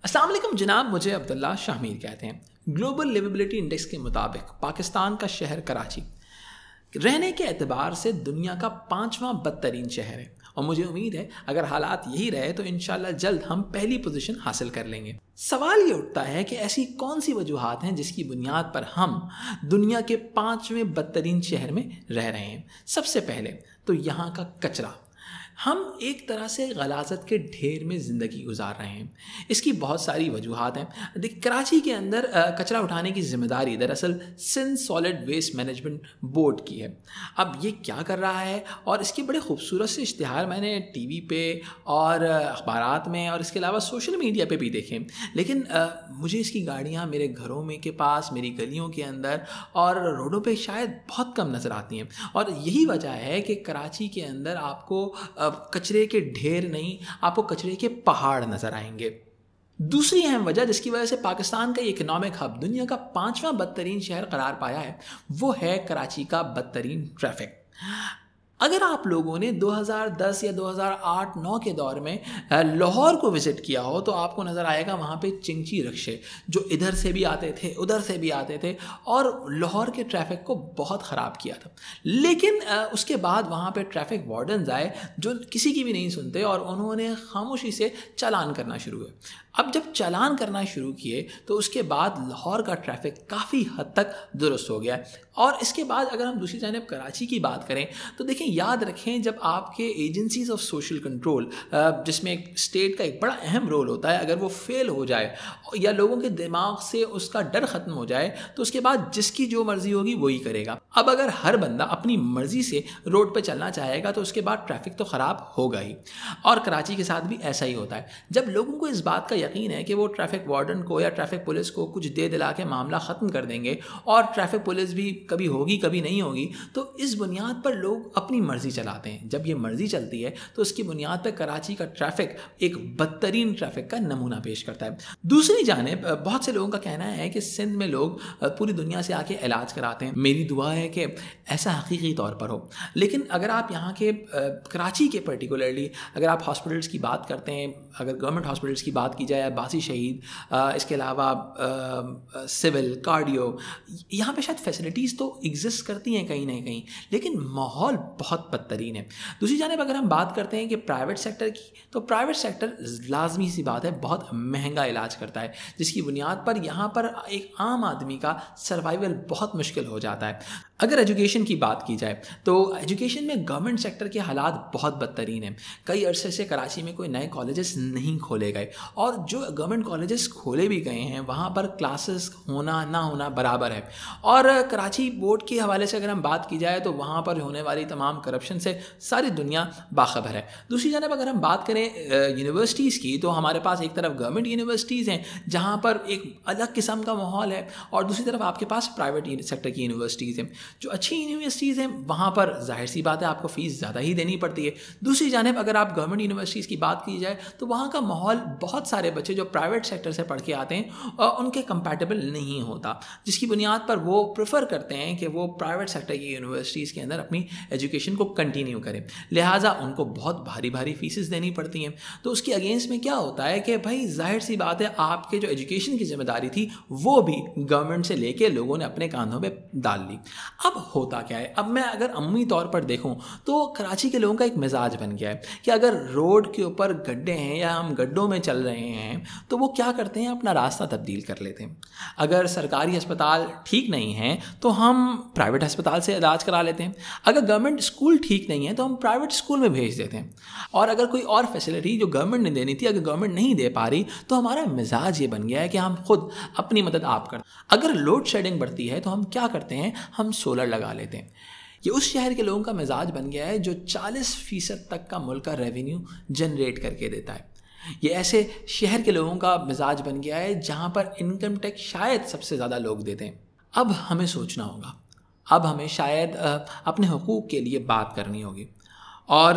अस्सलाम वालेकुम जनाब, मुझे अब्दुल्ला शाहमीर कहते हैं। ग्लोबल लिवेबिलिटी इंडेक्स के मुताबिक पाकिस्तान का शहर कराची रहने के एतबार से दुनिया का 5वां बदतरीन शहर है और मुझे उम्मीद है अगर हालात यही रहे तो इंशाल्लाह जल्द हम पहली पोजीशन हासिल कर लेंगे। सवाल ये उठता है कि ऐसी कौन सी वजूहात हैं जिसकी बुनियाद पर हम दुनिया के 5वें बदतरीन शहर में रह रहे हैं। सबसे पहले तो यहाँ का कचरा। हम एक तरह से गलाजत के ढेर में ज़िंदगी गुजार रहे हैं। इसकी बहुत सारी वजूहात हैं। कराची के अंदर कचरा उठाने की ज़िम्मेदारी दरअसल Sindh solid waste management board की है। अब ये क्या कर रहा है और इसके बड़े खूबसूरत से इश्तिहार मैंने टीवी पे और अखबारात में और इसके अलावा सोशल मीडिया पे भी देखे, लेकिन मुझे इसकी गाड़ियाँ मेरे घरों में के पास, मेरी गलियों के अंदर और रोडों पे शायद बहुत कम नज़र आती हैं। और यही वजह है कि कराची के अंदर आपको कचरे के ढेर नहीं, आपको कचरे के पहाड़ नज़र आएंगे। दूसरी अहम वजह जिसकी वजह से पाकिस्तान का इकोनॉमिक हब दुनिया का 5वां बदतरीन शहर करार पाया है वो है कराची का बदतरीन ट्रैफिक। अगर आप लोगों ने 2010 या 2008-9 के दौर में लाहौर को विज़िट किया हो तो आपको नज़र आएगा वहाँ पे चिंची रिक्शे जो इधर से भी आते थे उधर से भी आते थे और लाहौर के ट्रैफिक को बहुत ख़राब किया था। लेकिन उसके बाद वहाँ पे ट्रैफिक वार्डन्स आए जो किसी की भी नहीं सुनते और उन्होंने खामोशी से चालान करना शुरू हुए। अब जब चालान करना शुरू किए तो उसके बाद लाहौर का ट्रैफिक काफ़ी हद तक दुरुस्त हो गया। और इसके बाद अगर हम दूसरी जानिब कराची की बात करें तो देखें, याद रखें, जब आपके एजेंसीज ऑफ सोशल कंट्रोल जिसमें एक स्टेट का एक बड़ा अहम रोल होता है, अगर वो फेल हो जाए या लोगों के दिमाग से उसका डर ख़त्म हो जाए तो उसके बाद जिसकी जो मर्ज़ी होगी वही करेगा। अब अगर हर बंदा अपनी मर्ज़ी से रोड पर चलना चाहेगा तो उसके बाद ट्रैफिक तो ख़राब होगा ही। और कराची के साथ भी ऐसा ही होता है। जब लोगों को इस बात का यकीन है कि वो ट्रैफिक वार्डन को या ट्रैफिक पुलिस को कुछ दे दिला के मामला ख़त्म कर देंगे और ट्रैफिक पुलिस भी कभी होगी कभी नहीं होगी, तो इस बुनियाद पर लोग अपनी मर्ज़ी चलाते हैं। जब ये मर्ज़ी चलती है तो उसकी बुनियाद पर कराची का ट्रैफिक एक बदतरीन ट्रैफिक का नमूना पेश करता है। दूसरी जानिब बहुत से लोगों का कहना है कि सिंध में लोग पूरी दुनिया से आके इलाज कराते हैं। मेरी दुआ है कि ऐसा हकीकी तौर पर हो। लेकिन अगर आप यहाँ के कराची के पर्टिकुलरली अगर आप हॉस्पिटल्स की बात करते हैं, अगर गवर्नमेंट हॉस्पिटल्स की बात की जाए, बासी शहीद, इसके अलावा सिविल, कार्डियो, यहाँ पे शायद फैसिलिटीज़ तो एग्जिस्ट करती हैं कहीं ना कहीं, लेकिन माहौल बहुत बदतरीन है। दूसरी जानिब अगर हम बात करते हैं कि प्राइवेट सेक्टर की, तो प्राइवेट सेक्टर लाजमी सी बात है बहुत महंगा इलाज करता है, जिसकी बुनियाद पर यहाँ पर एक आम आदमी का सर्वाइवल बहुत मुश्किल हो जाता है। अगर एजुकेशन की बात की जाए तो एजुकेशन में गवर्नमेंट सेक्टर के हालात बहुत बदतरीन हैं। कई अरसे से कराची में कोई नए कॉलेजेस नहीं खोले गए और जो गवर्नमेंट कॉलेजेस खोले भी गए हैं वहाँ पर क्लासेस होना ना होना बराबर है। और कराची बोर्ड के हवाले से अगर हम बात की जाए तो वहाँ पर होने वाली तमाम करप्शन से सारी दुनिया बाखबर है। दूसरी जानब अगर हम बात करें यूनिवर्सिटीज़ की तो हमारे पास एक तरफ गवर्नमेंट यूनिवर्सिटीज़ हैं जहाँ पर एक अलग किस्म का माहौल है और दूसरी तरफ आपके पास प्राइवेट सेक्टर की यूनिवर्सिटीज़ हैं। जो अच्छी यूनिवर्सिटीज़ हैं वहाँ पर जाहिर सी बात है आपको फ़ीस ज़्यादा ही देनी पड़ती है। दूसरी जानिब अगर आप गवर्नमेंट यूनिवर्सिटीज़ की बात की जाए तो वहाँ का माहौल बहुत सारे बच्चे जो प्राइवेट सेक्टर से पढ़ के आते हैं और उनके कंपैटिबल नहीं होता, जिसकी बुनियाद पर वो प्रेफर करते हैं कि वो प्राइवेट सेक्टर की यूनिवर्सिटीज़ के अंदर अपनी एजुकेशन को कंटिन्यू करें। लिहाजा उनको बहुत भारी भारी फीसेस देनी पड़ती हैं। तो उसके अगेंस्ट में क्या होता है कि भाई जाहिर सी बात है आपके जो एजुकेशन की जिम्मेदारी थी वो भी गवर्नमेंट से लेके लोगों ने अपने कांधों पे डाल ली। अब होता क्या है, अब मैं अगर अमूमी तौर पर देखूं तो कराची के लोगों का एक मिजाज बन गया है कि अगर रोड के ऊपर गड्ढे हैं या हम गड्ढों में चल रहे हैं तो वो क्या करते हैं, अपना रास्ता तब्दील कर लेते हैं। अगर सरकारी अस्पताल ठीक नहीं है तो हम प्राइवेट अस्पताल से इलाज करा लेते हैं। अगर गवर्नमेंट स्कूल ठीक नहीं है तो हम प्राइवेट स्कूल में भेज देते हैं। और अगर कोई और फैसिलिटी जो गवर्नमेंट ने देनी थी अगर गवर्नमेंट नहीं दे पा रही तो हमारा मिजाज ये बन गया है कि हम खुद अपनी मदद आप करते हैं। अगर लोड शेडिंग बढ़ती है तो हम क्या करते हैं, हम सोलर लगा लेते हैं। ये उस शहर के लोगों का मिजाज बन गया है जो 40% तक का मुल्क का रेवेन्यू जनरेट करके देता है। ये ऐसे शहर के लोगों का मिजाज बन गया है जहाँ पर इनकम टैक्स शायद सबसे ज़्यादा लोग देते हैं। अब हमें सोचना होगा, अब हमें शायद अपने हुकूक के लिए बात करनी होगी और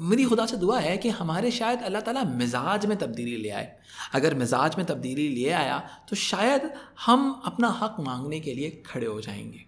मेरी खुदा से दुआ है कि हमारे शायद अल्लाह ताला मिजाज में तब्दीली ले आए। अगर मिजाज में तब्दीली ले आया तो शायद हम अपना हक मांगने के लिए खड़े हो जाएंगे।